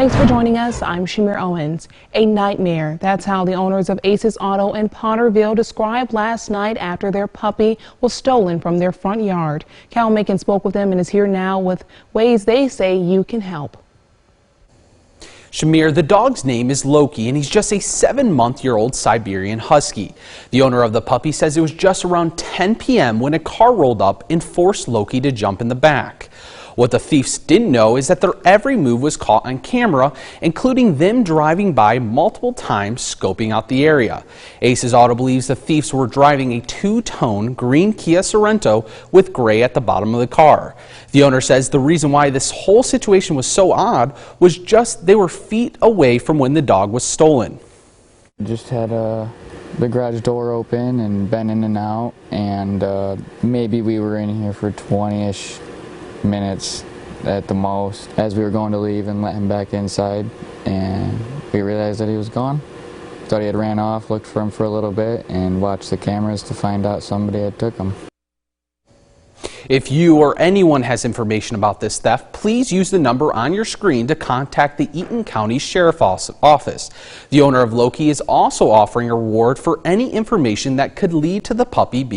Thanks for joining us. I'm Shamir Owens. A nightmare. That's how the owners of Ace's Auto in Potterville described last night after their puppy was stolen from their front yard. Cal Macon spoke with them and is here now with ways they say you can help. Shamir, the dog's name is Loki, and he's just a 7-month-old Siberian Husky. The owner of the puppy says it was just around 10 p.m. when a car rolled up and forced Loki to jump in the back. What the thieves didn't know is that their every move was caught on camera, including them driving by multiple times, scoping out the area. Ace's Auto believes the thieves were driving a two-tone green Kia Sorento with gray at the bottom of the car. The owner says the reason why this whole situation was so odd was just they were feet away from when the dog was stolen. Just had the garage door open and been in and out, and maybe we were in here for 20-ish minutes at the most as we were going to leave and let him back inside, and we realized that he was gone. Thought he had ran off, looked for him for a little bit, and watched the cameras to find out somebody had took him. If you or anyone has information about this theft, please use the number on your screen to contact the Eaton County Sheriff's Office. The owner of Loki is also offering a reward for any information that could lead to the puppy being